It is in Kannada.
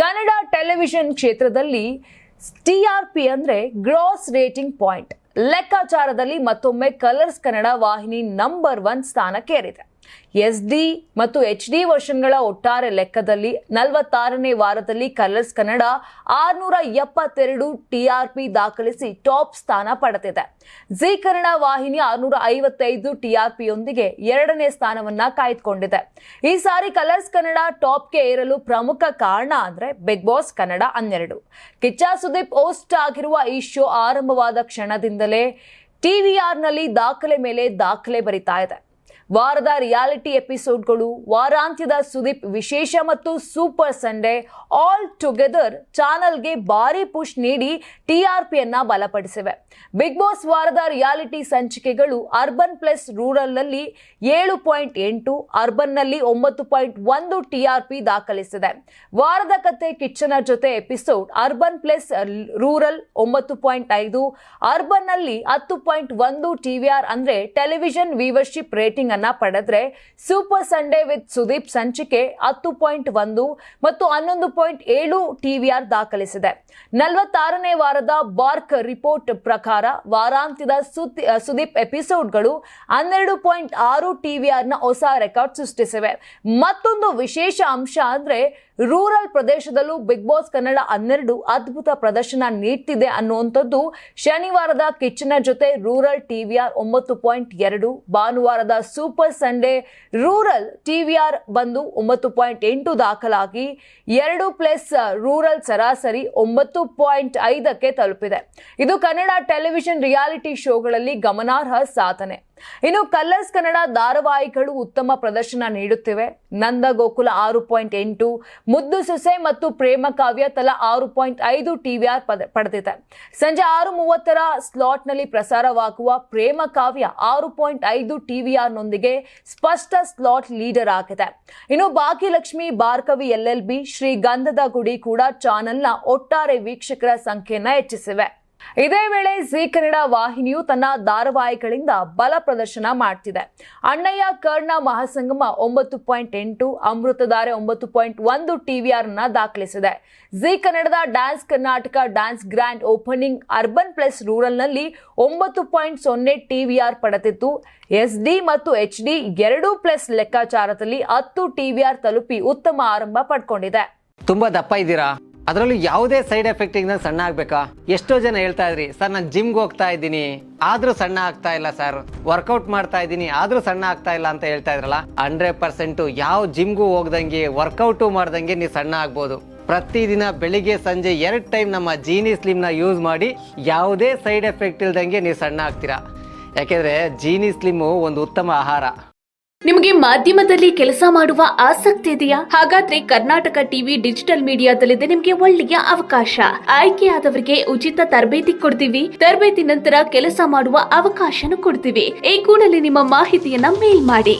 ಕನ್ನಡ ಟೆಲಿವಿಷನ್ ಕ್ಷೇತ್ರದಲ್ಲಿ ಟಿಆರ್ಪಿ ಅಂದ್ರೆ ಗ್ರಾಸ್ ರೇಟಿಂಗ್ ಪಾಯಿಂಟ್ ಲೆಕ್ಕಾಚಾರದಲ್ಲಿ ಮತ್ತೊಮ್ಮೆ ಕಲರ್ಸ್ ಕನ್ನಡ ವಾಹಿನಿ ನಂಬರ್ 1 ಸ್ಥಾನಕ್ಕೇರಿದೆ. SD ಮತ್ತು HD ವರ್ಷನ್ಗಳ ಒಟ್ಟಾರೆ ಲೆಕ್ಕದಲ್ಲಿ 46ನೇ ವಾರದಲ್ಲಿ ಕಲರ್ಸ್ ಕನ್ನಡ 672 TRP ದಾಖಲಿಸಿ ಟಾಪ್ ಸ್ಥಾನ ಪಡೆದಿದೆ. ಜಿ ಕನ್ನಡ ವಾಹಿನಿ 655 TRPಯೊಂದಿಗೆ 2ನೇ ಸ್ಥಾನವನ್ನ ಕಾಯ್ದುಕೊಂಡಿದೆ. ಈ ಸಾರಿ ಕಲರ್ಸ್ ಕನ್ನಡ ಟಾಪ್ಗೆ ಏರಲು ಪ್ರಮುಖ ಕಾರಣ ಅಂದ್ರೆ Bigg Boss Kannada 12. Kichcha Sudeep host ಆಗಿರುವ ಈ ಶೋ ಆರಂಭವಾದ ಕ್ಷಣದಿಂದಲೇ TVRನಲ್ಲಿ ದಾಖಲೆ ಮೇಲೆ ದಾಖಲೆ ಬರಿತಾ ಇದೆ. ವಾರದ ರಿಯಾಲಿಟಿ ಎಪಿಸೋಡ್ಗಳು, ವಾರಾಂತ್ಯದ ಸುದೀಪ್ ವಿಶೇಷ ಮತ್ತು ಸೂಪರ್ ಸಂಡೇ ಆಲ್ ಟುಗೆದರ್ ಚಾನಲ್ಗೆ ಭಾರಿ ಪುಷ್ ನೀಡಿ TRPಯನ್ನ ಬಲಪಡಿಸಿವೆ. ಬಿಗ್ ಬಾಸ್ ವಾರದ ರಿಯಾಲಿಟಿ ಸಂಚಿಕೆಗಳು ಅರ್ಬನ್ ಪ್ಲಸ್ ರೂರಲ್ನಲ್ಲಿ 7.8, ಅರ್ಬನ್ನಲ್ಲಿ 9.1 TRP ದಾಖಲಿಸಿದೆ. ವಾರದ ಕತೆ ಕಿಚ್ಚನ ಜೊತೆ episode urban plus rural 9.5, ಅರ್ಬನ್ನಲ್ಲಿ 10.1 TVR ಅಂದ್ರೆ ಟೆಲಿವಿಷನ್ ವ್ಯೂವರ್ಶಿಪ್ ರೇಟಿಂಗ್ ಅನ್ನ ಪಡೆದ್ರೆ ಸೂಪರ್ ಸಂಡೇ ವಿತ್ ಸುದೀಪ್ ಸಂಚಿಕೆ 10.1 ಮತ್ತು 11.7 TVR ದಾಖಲಿಸಿದೆ. 46ನೇ ವಾರದ ಬಾರ್ಕ್ ರಿಪೋರ್ಟ್ ಪ್ರಕಾರ ವಾರಾಂತ್ಯದ ಸುದೀಪ್ ಎಪಿಸೋಡ್ಗಳು 12.6 TVR ನ ಹೊಸ ರೆಕಾರ್ಡ್ ಸೃಷ್ಟಿಸಿವೆ. ಮತ್ತೊಂದು ವಿಶೇಷ ಅಂಶ ಅಂದ್ರೆ ರೂರಲ್ ಪ್ರದೇಶದಲ್ಲೂ ಬಿಗ್ ಬಾಸ್ ಕನ್ನಡ 12 ಅದ್ಭುತ ಪ್ರದರ್ಶನ ನೀಡ್ತಿದೆ ಅನ್ನುವಂಥದ್ದು. ಶನಿವಾರದ ಕಿಚ್ಚನ ಜೊತೆ ರೂರಲ್ TVR 9.2, ಭಾನುವಾರದ ಸೂಪರ್ ಸಂಡೇ ರೂರಲ್ TVR ಬಂದು 9.8 ದಾಖಲಾಗಿ 2+ ರೂರಲ್ ಸರಾಸರಿ 9.5ಕ್ಕೆ ತಲುಪಿದೆ. ಇದು ಕನ್ನಡ ಟೆಲಿವಿಷನ್ ರಿಯಾಲಿಟಿ ಶೋಗಳಲ್ಲಿ ಗಮನಾರ್ಹ ಸಾಧನೆ. ಇನ್ನು ಕಲರ್ಸ್ ಕನ್ನಡ ಧಾರಾವಾಹಿಗಳು ಉತ್ತಮ ಪ್ರದರ್ಶನ ನೀಡುತ್ತಿವೆ. ನಂದ ಗೋಕುಲ 6.8, ಮುದ್ದು ಸೊಸೆ ಮತ್ತು ಪ್ರೇಮ ಕಾವ್ಯ ತಲಾ 6.5 TVR ಪಡೆದಿದೆ. ಸಂಜೆ 6:30ರ ಸ್ಲಾಟ್ನಲ್ಲಿ ಪ್ರಸಾರವಾಗುವ ಪ್ರೇಮ ಕಾವ್ಯ 6.5 TVRನೊಂದಿಗೆ ಸ್ಪಷ್ಟ ಸ್ಲಾಟ್ ಲೀಡರ್ ಆಗಿದೆ. ಇನ್ನು ಭಾಗ್ಯಲಕ್ಷ್ಮಿ, ಭಾರ್ಗವಿ LLB, ಶ್ರೀಗಂಧದ ಗುಡಿ ಕೂಡ ಚಾನೆಲ್ನ ಒಟ್ಟಾರೆ ವೀಕ್ಷಕರ ಸಂಖ್ಯೆಯನ್ನ ಹೆಚ್ಚಿಸಿವೆ. ಇದೇ ವೇಳೆ ಜಿ ಕನ್ನಡ ವಾಹಿನಿಯು ತನ್ನ ಧಾರಾವಾಹಿಗಳಿಂದ ಬಲ ಪ್ರದರ್ಶನ ಮಾಡ್ತಿದೆ. ಅಣ್ಣಯ್ಯ ಕರ್ಣ ಮಹಾಸಂಗಮ 9.8, ಅಮೃತಧಾರೆ 9.1 TVR ನ ದಾಖಲಿಸಿದೆ. ಜಿ ಕನ್ನಡದ dance Karnataka dance grand opening urban plus ರೂರಲ್ನಲ್ಲಿ 9.0 TVR ಪಡೆದಿದ್ದು, SD ಮತ್ತು HD 2+ ಲೆಕ್ಕಾಚಾರದಲ್ಲಿ 10 TVR ತಲುಪಿ ಉತ್ತಮ ಆರಂಭ ಪಡ್ಕೊಂಡಿದೆ. ತುಂಬಾ ದಪ್ಪ ಇದ್ದೀರಾ? ಅದರಲ್ಲೂ ಯಾವುದೇ ಸೈಡ್ ಎಫೆಕ್ಟ್ ಇಂದ ಸಣ್ಣ ಆಗ್ಬೇಕಾ? ಎಷ್ಟೋ ಜನ ಹೇಳ್ತಾ ಇದ್ರಿ, ಸರ್ ನಾನು ಜಿಮ್ಗೆ ಹೋಗ್ತಾ ಇದ್ದೀನಿ ಆದ್ರೂ ಸಣ್ಣ ಆಗ್ತಾ ಇಲ್ಲ ಸರ್, ವರ್ಕೌಟ್ ಮಾಡ್ತಾ ಇದ್ದೀನಿ ಆದ್ರೂ ಸಣ್ಣ ಆಗ್ತಾ ಇಲ್ಲ ಅಂತ ಹೇಳ್ತಾ ಇದ್ರಲ್ಲ. 100% ಯಾವ ಜಿಮ್ಗೂ ಹೋಗ್ದಂಗೆ ವರ್ಕೌಟು ಮಾಡ್ದಂಗೆ ನೀವು ಸಣ್ಣ ಆಗ್ಬೋದು. ಪ್ರತಿದಿನ ಬೆಳಿಗ್ಗೆ ಸಂಜೆ 2 ಟೈಮ್ ನಮ್ಮ ಜೀನಿ ಸ್ಲಿಮ್ನ ಯೂಸ್ ಮಾಡಿ ಯಾವುದೇ ಸೈಡ್ ಎಫೆಕ್ಟ್ ಇಲ್ದಂಗೆ ನೀವು ಸಣ್ಣ ಆಗ್ತೀರಾ. ಯಾಕೆಂದ್ರೆ ಜೀನಿ ಸ್ಲಿಮ್ಮು ಒಂದು ಉತ್ತಮ ಆಹಾರ. ನಿಮಗೆ ಮಾಧ್ಯಮದಲ್ಲಿ ಕೆಲಸ ಮಾಡುವ ಆಸಕ್ತಿ ಇದೆಯಾ? ಹಾಗಾದ್ರೆ ಕರ್ನಾಟಕ ಟಿವಿ ಡಿಜಿಟಲ್ ಮೀಡಿಯಾದಲ್ಲಿದೆ ನಿಮಗೆ ಒಳ್ಳೆಯ ಅವಕಾಶ. ಆಯ್ಕೆಯಾದವರಿಗೆ ಉಚಿತ ತರಬೇತಿ ಕೊಡ್ತೀವಿ. ತರಬೇತಿ ನಂತರ ಕೆಲಸ ಮಾಡುವ ಅವಕಾಶನೂ ಕೊಡ್ತೀವಿ. ಈ ಕೂಡಲೇ ನಿಮ್ಮ ಮಾಹಿತಿಯನ್ನ ಮೇಲ್ ಮಾಡಿ.